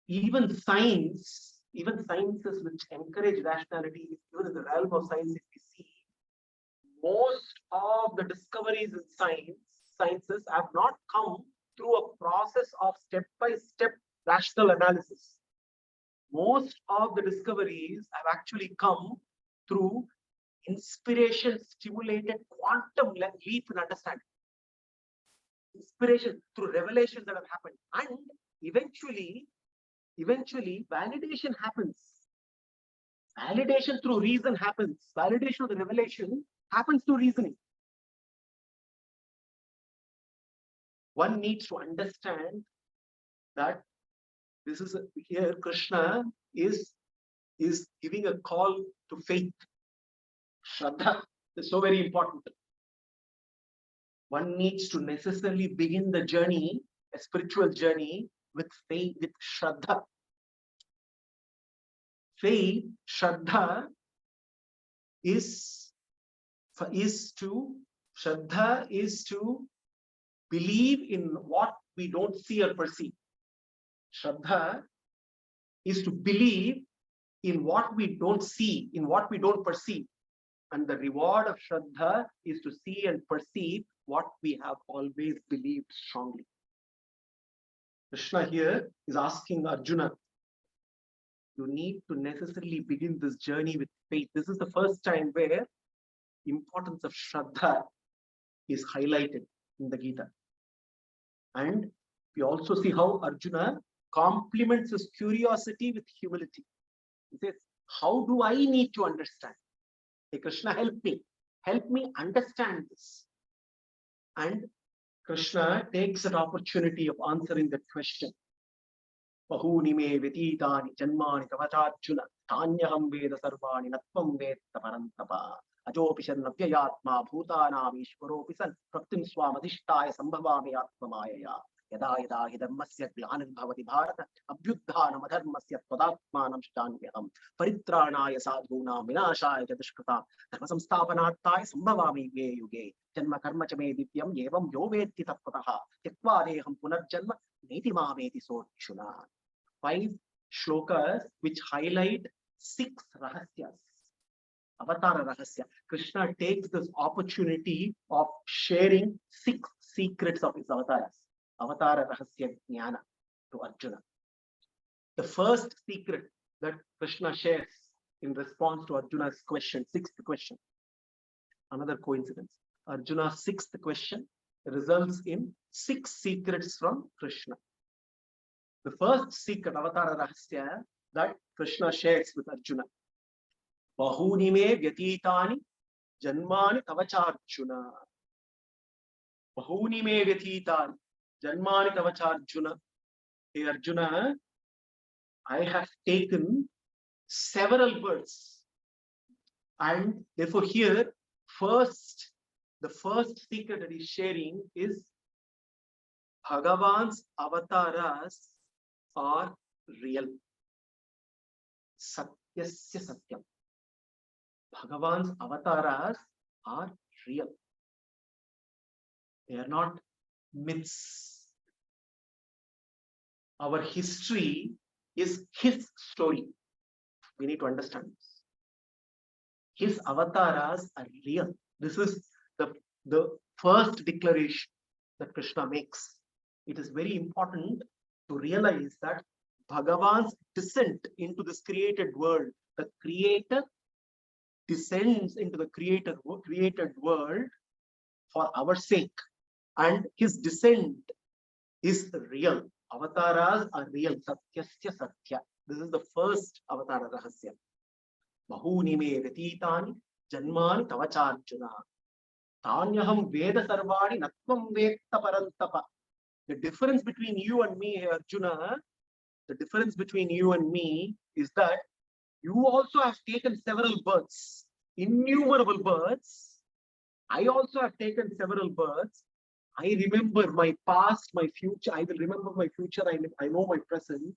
Even sciences which encourage rationality, even in the realm of science, if we see, most of the discoveries in sciences have not come through a process of step-by-step rational analysis. Most of the discoveries have actually come through inspiration-stimulated quantum leap in understanding. Inspiration through revelations that have happened, and eventually validation happens. Validation through reason happens. Validation of the revelation happens through reasoning. One needs to understand that this is here Krishna is giving a call to faith. Shraddha is so very important. One needs to necessarily begin the journey, a spiritual journey, with faith, with Shraddha. Faith, Shraddha is to Shraddha is to believe in what we don't see or perceive. Shraddha is to believe in what we don't see, in what we don't perceive. And the reward of Shraddha is to see and perceive what we have always believed strongly. Krishna here is asking Arjuna, you need to necessarily begin this journey with faith. This is the first time where importance of Shraddha is highlighted in the Gita. And we also see how Arjuna complements his curiosity with humility. He says, how do I need to understand? Hey Krishna, help me understand this. And Krishna takes that opportunity of answering that question. Bahuni me vititani janmani tavacharjuna tanyaham veda sarvani natvam vetta parantapa ajopishan navyayatma bhutanam ishvaropisan praktim swamadhishtaya sambhavami atmamayaya yada yada hi dhammasya glanir bhavati bharata abhyuddhanam adharmasya tvadatmanam shtanyaham paritranaya sadhunam vinashaya dushkritam dharma samsthapanarthaya sambhavami yuge yuge janma karma cha me divyam evam yo vetti tattvataha tyakva deham punarjanma neti mameti sorchuna. 5 shlokas which highlight 6 rahasyas. Avatara rahasya. Krishna takes this opportunity of sharing 6 secrets of his avatars. Avatara rahasya jnana to Arjuna. The first secret that Krishna shares in response to Arjuna's question, 6th question. Another coincidence. Arjuna's 6th question results in 6 secrets from Krishna. The first secret, Avatara Rahasya, that Krishna shares with Arjuna. Bahuni me vyatitani janmani tavacharjuna. Bahuni me vyatitani janmani tavacharjuna. Hey Arjuna, I have taken several births. And therefore here, the first secret that he's sharing is Bhagavan's avatars are real. Satyasya satyam. Bhagavan's avatars are real. They are not myths. Our history is his story. We need to understand this. His avatars are real. This is the first declaration that Krishna makes. It is very important to realize that Bhagavan's descent into this created world, the creator descends into the created world for our sake, and his descent is real. Avatars are real. Satyasya satya. This is the first avatara rahasya. Bahuni me vyatitani janmani tavacharjuna tanyaham veda sarvani natvam vetta parantapa. The difference between you and me, Arjuna, the difference between you and me is that you also have taken several births, innumerable births. I also have taken several births. I remember my past, my future. I will remember my future. I know my present.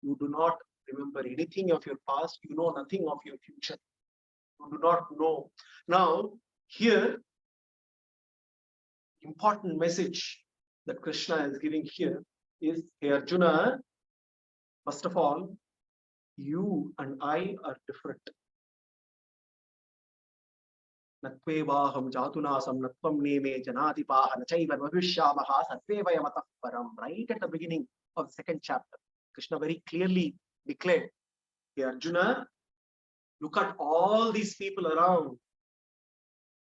You do not remember anything of your past. You know nothing of your future. You do not know. Now, here, important message that Krishna is giving here is, hey Arjuna, first of all, you and I are different. Natvevaham jatunasam natvam neme janatipaha nachaiva bhavishyamaha sarvevayamatav param. Right at the beginning of the 2nd chapter, Krishna very clearly declared, hey Arjuna, look at all these people around.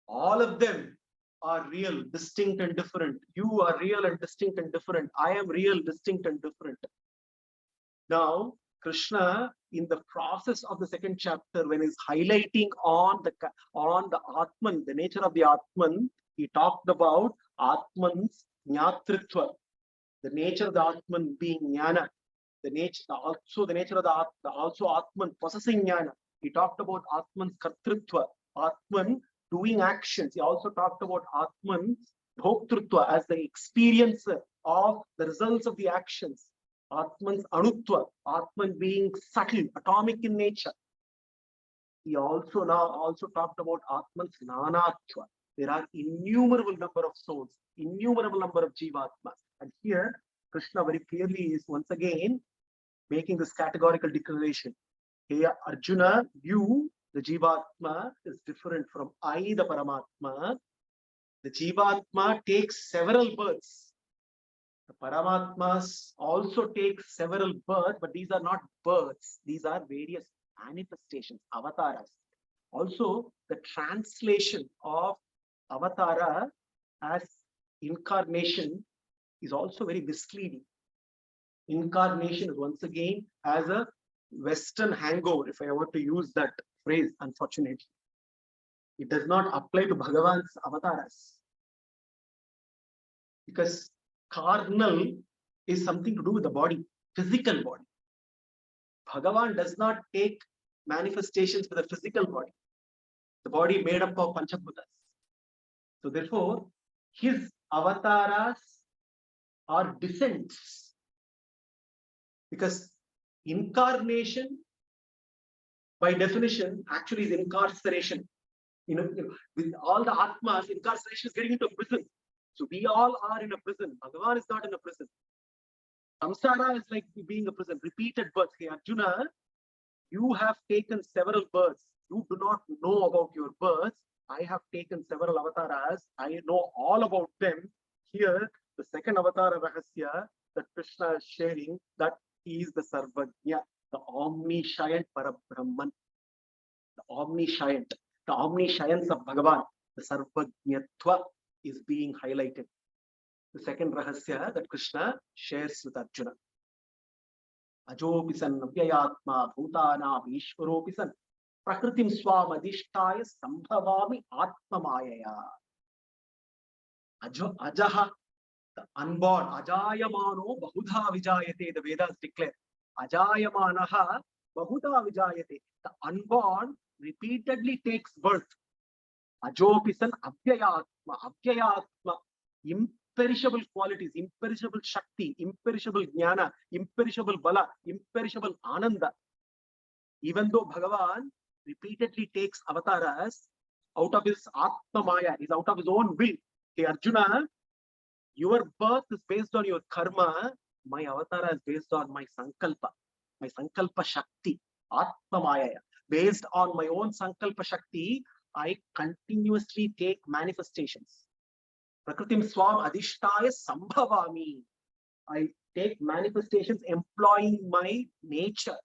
All of them are real, distinct and different. You are real and distinct and different. I am real, distinct and different. Now, Krishna, in the process of the 2nd chapter, when he's highlighting on the Atman, the nature of the Atman, he talked about Atman's Jnatritva, the nature of the Atman being Jnana, the nature of the Atman possessing Jnana. He talked about Atman's Kartritva, Atman doing actions. He also talked about Atman Bhoktrutva as the experiencer of the results of the actions. Atman's Anutva, Atman being subtle, atomic in nature. He also talked about Atman Snanatva. There are innumerable number of souls, innumerable number of Jivatmas. And here, Krishna very clearly is once again making this categorical declaration. Hey Arjuna, you, the Jivatma, is different from I, the Paramatma. The Jivatma takes several births. The Paramatmas also take several births, but these are not births. These are various manifestations, avatars. Also, the translation of avatara as incarnation is also very misleading. Incarnation is once again as a Western hangover, if I were to use that phrase, unfortunately. It does not apply to Bhagavan's avatars. Because carnal is something to do with the body, physical body. Bhagavan does not take manifestations with the physical body, the body made up of Panchabhutas. So therefore, his avatars are descents. Because incarnation, by definition, actually is incarceration. With all the Atmas, incarceration is getting into a prison. So we all are in a prison. Bhagavan is not in a prison. Samsara is like being a prison. Repeated births. Hey Arjuna, you have taken several births. You do not know about your births. I have taken several avatars. I know all about them. Here, the second avatar of Rahasya that Krishna is sharing, that he is the Sarvajna, the omniscient Parabrahman, the omniscient, the omniscience of Bhagavan, the Sarvajnatva is being highlighted. The second Rahasya that Krishna shares with Arjuna. Ajopisan Avyayatma Bhutanam Ishwaropisan Prakritim Swam Adhishtaya Sambhavami Atmamayaya. Ajaha, the unborn, Ajayamano Bahudha Vijayate, the Vedas declare. Ajayamanaha Bahudha Vijayate. The unborn repeatedly takes birth. Ajopisan Avyayatma, imperishable qualities, imperishable Shakti, imperishable Jnana, imperishable Bala, imperishable Ananda. Even though Bhagavan repeatedly takes avatars out of his Atma Maya, is out of his own will. Hey Arjuna, your birth is based on your karma, my avatar is based on my Sankalpa Shakti, Atma Maya. Based on my own Sankalpa Shakti, I continuously take manifestations. Prakritim Swam Adhishtaya Sambhavami. I take manifestations employing my nature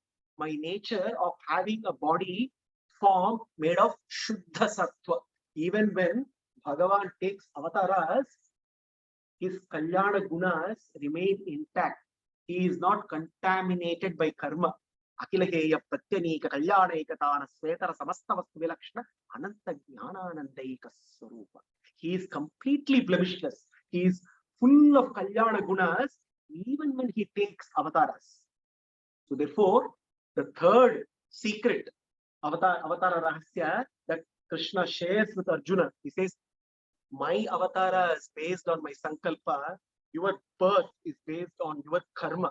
of having a body form made of Shuddha Sattva. Even when Bhagavan takes avatars, his Kalyana Gunas remain intact. He is not contaminated by karma. Akilaheya Pratyanika Kalyana Ekatana Svetara Samastavastu Vilakshana Ananta Jnananandaika Swarupa. He is completely blemishless. He is full of Kalyana Gunas even when he takes avatars. So therefore, the third secret avatara rahasya that Krishna shares with Arjuna, he says, my avatara is based on my sankalpa, your birth is based on your karma.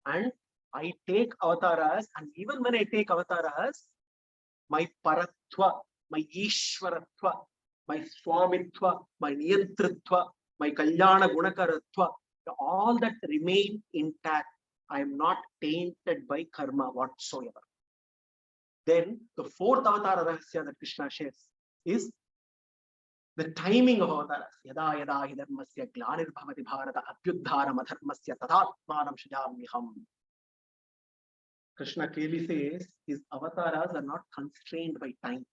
And I take avatars, and even when I take avatars, my paratva, my ishwaratva, my swamitva, my niyantritva, my kalyana gunakaratva, all that remain intact. I am not tainted by karma whatsoever. Then the fourth avatara rahasya that Krishna shares is the timing of avatars. Yada yada hi dharmasya glanirбhavati bharata abhyudharam adharmasya tadatmanam shajamyaham. Krishna clearly says his avatars are not constrained by time,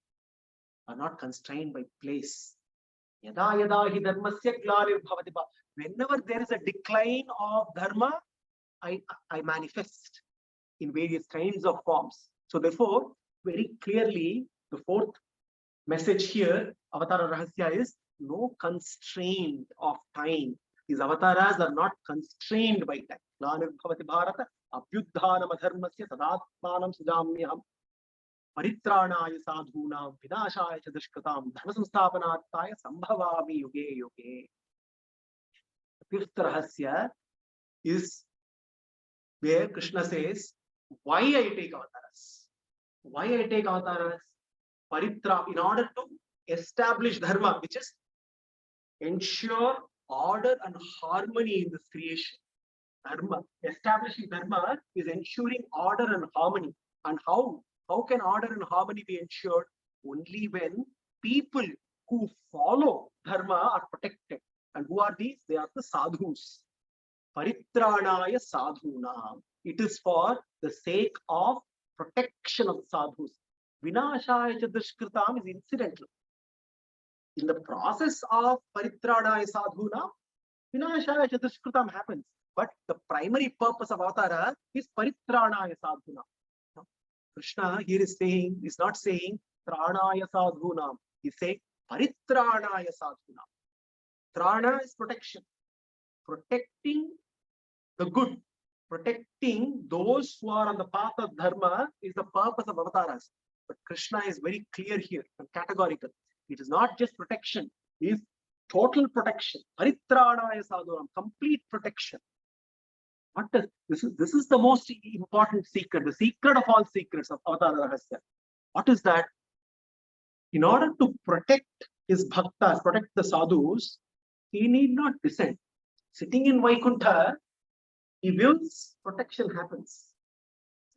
are not constrained by place. Yada yada hi dharmasya glanirбhavati bharata. Whenever there is a decline of dharma, I manifest in various kinds of forms. So therefore, very clearly, the fourth message here, Avatara Rahasya, is no constraint of time. These avatars are not constrained by time. Glanirбhavati bharata abhyudhanam adharmasya tadatmanam sujamyaham paritranaya sadhunam vinashaya cha dushkritam dharma samsthapanarthaya sambhavami yuge yuge. The fifth Rahasya is where Krishna says, why I take avatars? Why I take avatars? paritra, in order to establish dharma, which is ensure order and harmony in this creation. Dharma, establishing dharma is ensuring order and harmony. And how can order and harmony be ensured? Only when people who follow dharma are protected. And who are these? They are the sadhus. Paritranaya sadhuna. It is for the sake of protection of sadhus. Vinashaya dushkritam is incidental. In the process of paritranaya sadhuna, vinashaya dushkritam happens. But the primary purpose of avatara is paritranaya sadhuna. Krishna here is not saying tranaya sadhuna. He's saying paritranaya sadhuna. Trana is protection. Protecting the good, protecting those who are on the path of dharma is the purpose of avatars. But Krishna is very clear here and categorical. It is not just protection, it is total protection. Paritranaya sadhunam, complete protection. This is the most important secret, the secret of all secrets of Avatara Rahasya. What is that? In order to protect his bhaktas, protect the sadhus, he need not descend. Sitting in Vaikuntha, he wills, protection happens.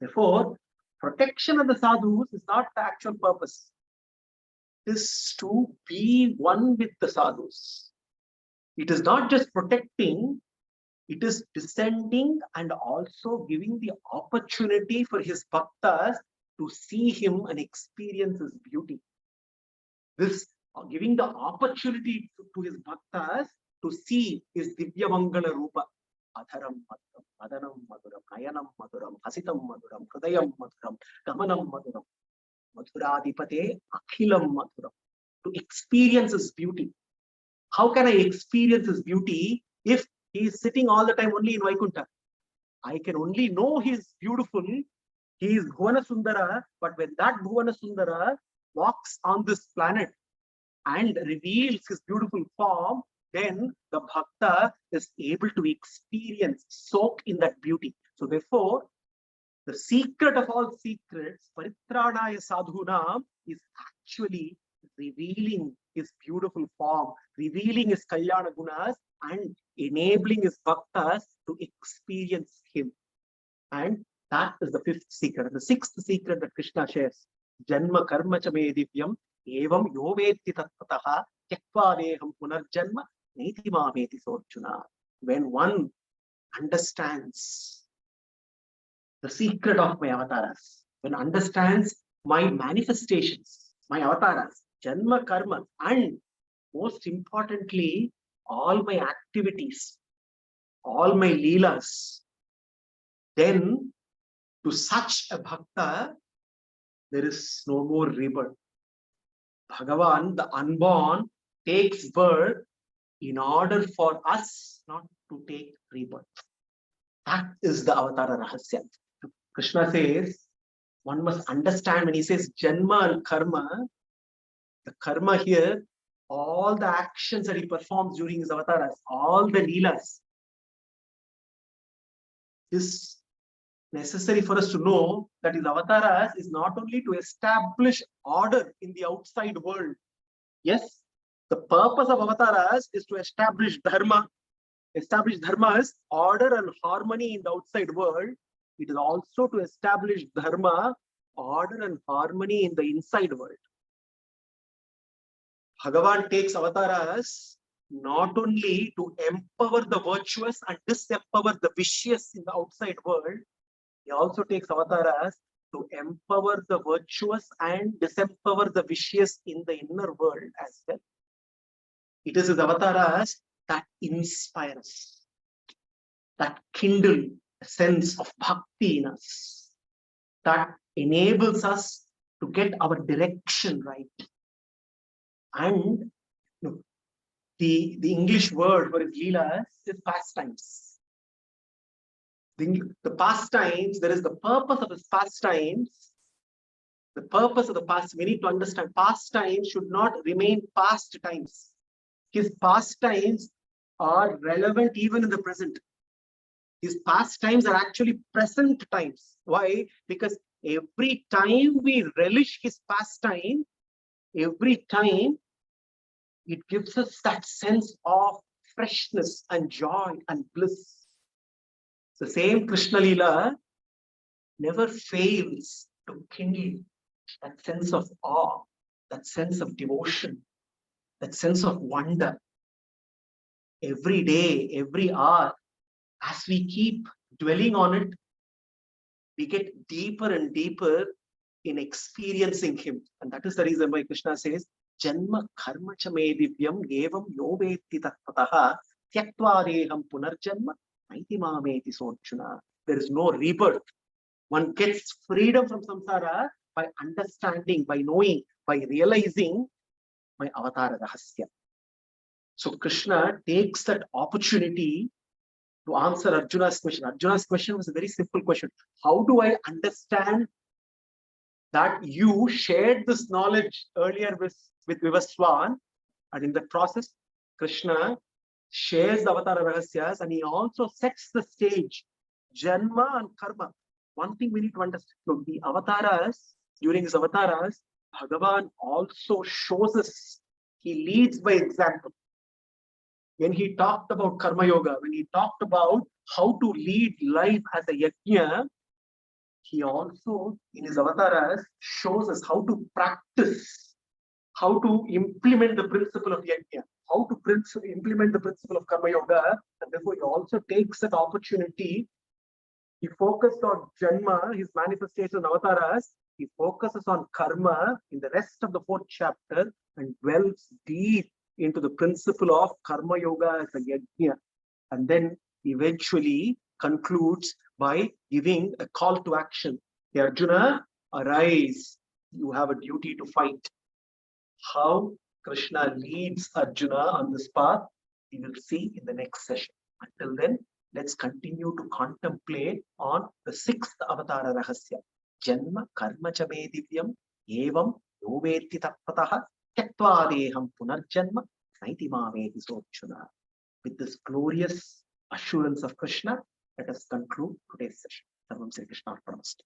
Therefore, protection of the sadhus is not the actual purpose. It is to be one with the sadhus. It is not just protecting, it is descending and also giving the opportunity for his bhaktas to see him and experience his beauty. This giving the opportunity to his bhaktas to see his Divya Mangala Rupa. Adharam Maduram, Adanam Maduram, Nayanam Maduram, Hasitam Maduram, Hridayam Maduram, Gamanam Maduram, Madhuradipate, Akhilam Maduram. To experience his beauty. How can I experience his beauty if he is sitting all the time only in Vaikuntha? I can only know he is beautiful. He is Bhuvana Sundara, but when that Bhuvana Sundara walks on this planet and reveals his beautiful form, then the bhakta is able to experience, soak in that beauty. So therefore, the secret of all secrets, Paritranaya Sadhuna, is actually revealing his beautiful form, revealing his Kalyana Gunas, and enabling his bhaktas to experience him. And that is the fifth secret. The sixth secret that Krishna shares, Janma Karma Chame Divyam, Evam Yoveti Tattataha, Tyakva Deham Punarjanma, Netima Veti Arjuna. When one understands the secret of my avatars, when understands my manifestations, my avatars, Janma Karma, and most importantly, all my activities, all my leelas, then to such a bhakta, there is no more rebirth. Bhagavan, the unborn, takes birth in order for us not to take rebirth. That is the Avatara Rahasya. Krishna says, one must understand when he says Janma and Karma, the Karma here, all the actions that he performs during his avatars, all the leelas, is necessary for us to know that his avatars is not only to establish order in the outside world. Yes, the purpose of avatars is to establish dharma. Establish dharma is order and harmony in the outside world. It is also to establish dharma, order and harmony in the inside world. Bhagavan takes avatars not only to empower the virtuous and disempower the vicious in the outside world, he also takes avatars to empower the virtuous and disempower the vicious in the inner world as well. It is his avatars that inspire us, that kindle a sense of bhakti in us, that enables us to get our direction right. And the English word for his leelas is pastimes. The pastimes, there is the purpose of his pastimes. The purpose of the past, we need to understand, pastimes should not remain past times. His pastimes are relevant even in the present. His pastimes are actually present times. Why? Because every time we relish his pastime, every time it gives us that sense of freshness and joy and bliss. The same Krishna Leela never fails to kindle that sense of awe, that sense of devotion, that sense of wonder. Every day, every hour, as we keep dwelling on it, we get deeper and deeper in experiencing him. And that is the reason why Krishna says, Janma karma cha me divyam evam yoveti tatpataha tyaktva deham punarjanma naiti mameti Arjuna. There is no rebirth. One gets freedom from samsara by understanding, by knowing, by realizing my avatara rahasya. So Krishna takes that opportunity to answer Arjuna's question. Arjuna's question was a very simple question. How do I understand that you shared this knowledge earlier with Vivaswan, and in the process, Krishna shares the Avatara Rahasyas, and he also sets the stage, Janma and Karma. One thing we need to understand, look, the Avataras, during his Avataras, Bhagavan also shows us, he leads by example. When he talked about Karma Yoga, when he talked about how to lead life as a yajna, he also, in his avatars, shows us how to practice, how to implement the principle of yajna, how to implement the principle of Karma Yoga, and therefore he also takes that opportunity. He focused on Janma, his manifestation avatars. He focuses on Karma in the rest of the 4th chapter and dwells deep into the principle of Karma Yoga as a yajna, and then eventually concludes by giving a call to action. Hey Arjuna, arise, you have a duty to fight. How Krishna leads Arjuna on this path, we will see in the next session. Until then, let's continue to contemplate on the 6th Avatara Rahasya. Janma karma cha me divyam evam yoveti tatpataha tyaktva deham punarjanma naiti mameti Arjuna. With this glorious assurance of Krishna, let us conclude today's session. Sarvam Sri Krishna Arpanamastu.